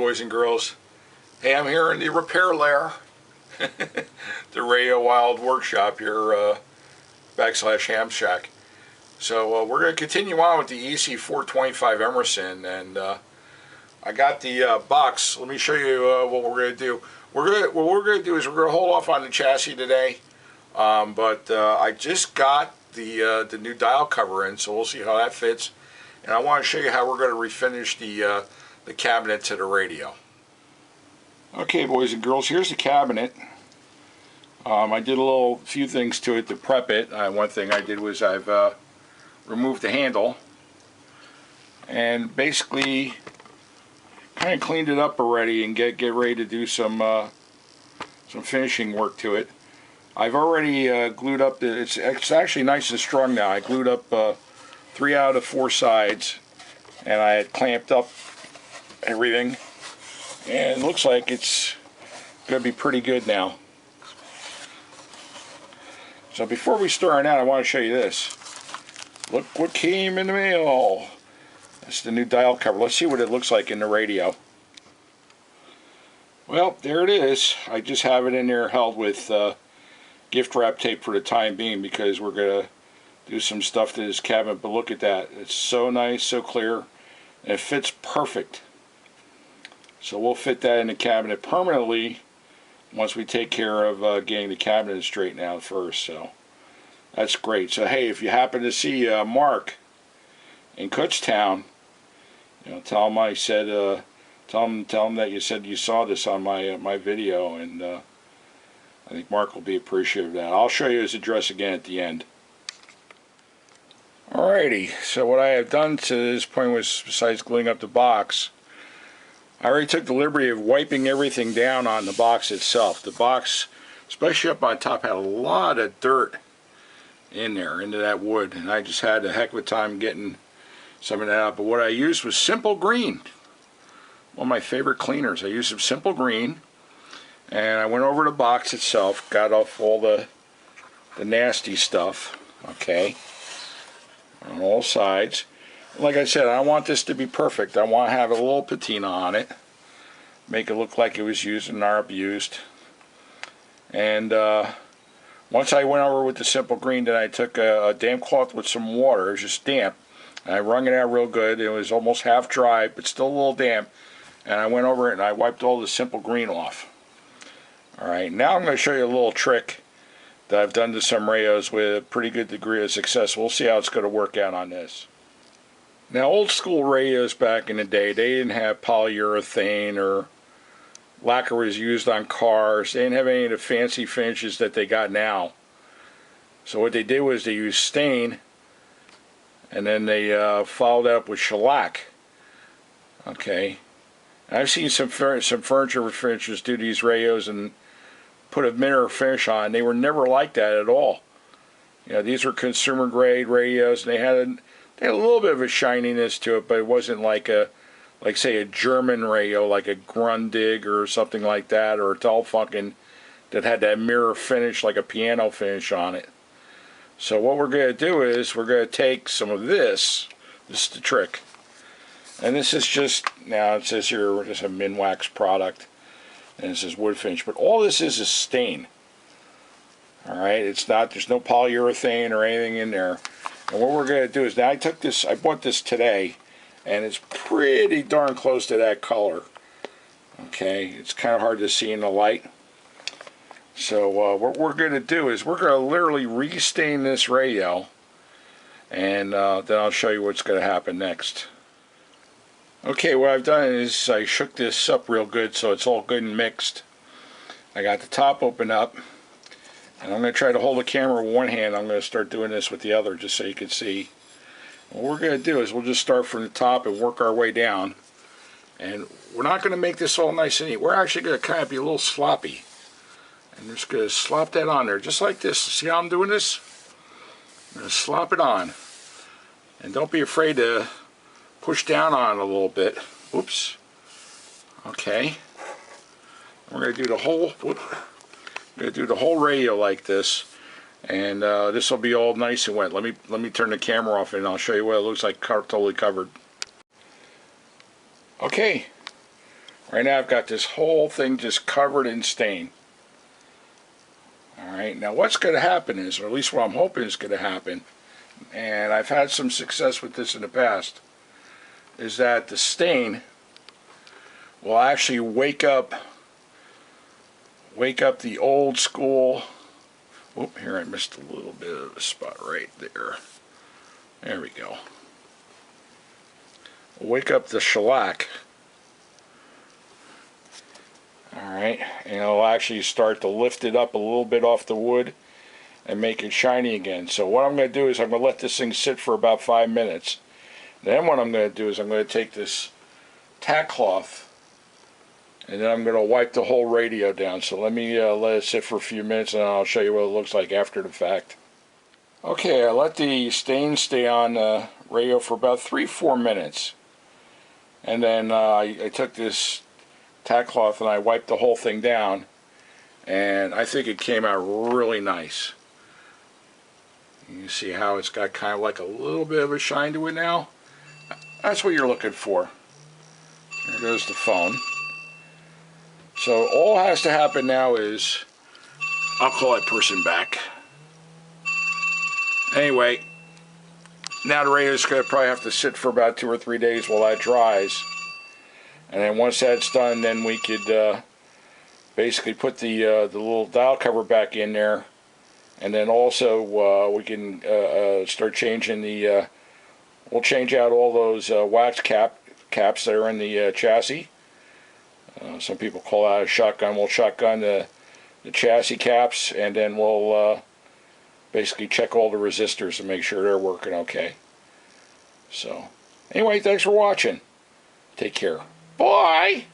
boys and girls. Hey, I'm here in the repair lair, the Radio Wild Workshop here, / Ham Shack. So we're going to continue on with the EC425 Emerson, and I got the box. Let me show you what we're going to do. What we're going to do is we're going to hold off on the chassis today, but I just got the new dial cover in, so we'll see how that fits. And I want to show you how we're going to refinish the cabinet to the radio. Okay, boys and girls, here's the cabinet. I did a few things to it to prep it. One thing I did was I've removed the handle and basically kind of cleaned it up already and get ready to do some finishing work to it. I've already glued up it's actually nice and strong now. I glued up 3 out of 4 sides, and I had clamped up everything, and it looks like it's going to be pretty good now. So before we start out, I want to show you this. Look what came in the mail. That's the new dial cover. Let's see what it looks like in the radio. Well, there it is. I just have it in there held with gift wrap tape for the time being, because we're going to do some stuff to this cabinet. But look at that. It's so nice, so clear, and it fits perfect. So we'll fit that in the cabinet permanently once we take care of getting the cabinet straightened out first. So that's great. So hey, if you happen to see Mark in Kutztown, you know, tell him I said, tell him that you said you saw this on my video, and I think Mark will be appreciative of that. I'll show you his address again at the end. Alrighty, so what I have done to this point was, besides gluing up the box, I already took the liberty of wiping everything down on the box itself. The box, especially up on top, had a lot of dirt in there, into that wood, and I just had a heck of a time getting some of that out. But what I used was Simple Green, one of my favorite cleaners. I used some Simple Green, and I went over the box itself, got off all the nasty stuff, okay, on all sides. Like I said, I want this to be perfect. I want to have a little patina on it, make it look like it was used and not abused. And once I went over with the Simple Green, then I took a damp cloth with some water. It was just damp, and I wrung it out real good. It was almost half dry, but still a little damp. And I went over it and I wiped all the Simple Green off. Alright, now I'm going to show you a little trick that I've done to some radios with a pretty good degree of success. We'll see how it's going to work out on this. Now, old school radios back in the day, they didn't have polyurethane or lacquer was used on cars. They didn't have any of the fancy finishes that they got now. So what they did was they used stain, and then they followed up with shellac. Okay, I've seen some furniture finishers do these radios and put a mineral finish on. They were never like that at all. You know, these were consumer grade radios, and they had a little bit of a shininess to it, but it wasn't like say a German radio, like a Grundig or something like that, or a Telefunken that had that mirror finish, like a piano finish on it. So what we're going to do is we're going to take some of this. This is the trick. And this is just, now it says here, just a Minwax product, and it says wood finish, but all this is stain. Alright, it's not, there's no polyurethane or anything in there. And what we're going to do is, now I bought this today, and it's pretty darn close to that color. Okay, it's kind of hard to see in the light. So what we're going to do is we're going to literally re-stain this radio, and then I'll show you what's going to happen next. Okay, what I've done is I shook this up real good so it's all good and mixed. I got the top open up, and I'm going to try to hold the camera with one hand. I'm going to start doing this with the other just so you can see. What we're going to do is we'll just start from the top and work our way down. And we're not going to make this all nice and neat. We're actually going to kind of be a little sloppy. And we're just going to slop that on there just like this. See how I'm doing this? I'm going to slop it on. And don't be afraid to push down on it a little bit. Oops. Okay. We're going to do the whole... Whoop. I'm going to do the whole radio like this, and this will be all nice and wet. Let me turn the camera off, and I'll show you what it looks like totally covered. Okay, Right now I've got this whole thing just covered in stain. Alright, now what's going to happen is, or at least what I'm hoping is going to happen, and I've had some success with this in the past, is that the stain will actually wake up the old school. Whoop, here I missed a little bit of a spot right there. There we go. Wake up the shellac. Alright, and it'll actually start to lift it up a little bit off the wood and make it shiny again. So what I'm going to do is I'm going to let this thing sit for about 5 minutes. Then what I'm going to do is I'm going to take this tack cloth and then I'm going to wipe the whole radio down. So let me let it sit for a few minutes and I'll show you what it looks like after the fact. Okay, I let the stain stay on the radio for about 3-4 minutes. And then I took this tack cloth and I wiped the whole thing down, and I think it came out really nice. You see how it's got kind of like a little bit of a shine to it now? That's what you're looking for. There goes the phone. So all has to happen now is, I'll call that person back. Anyway, now the radio's going to probably have to sit for about 2 or 3 days while that dries. And then once that's done, then we could basically put the little dial cover back in there, and then also we can start changing the. We'll change out all those wax caps that are in the chassis. Some people call that a shotgun. We'll shotgun the chassis caps, and then we'll basically check all the resistors to make sure they're working okay. So, anyway, thanks for watching. Take care. Bye!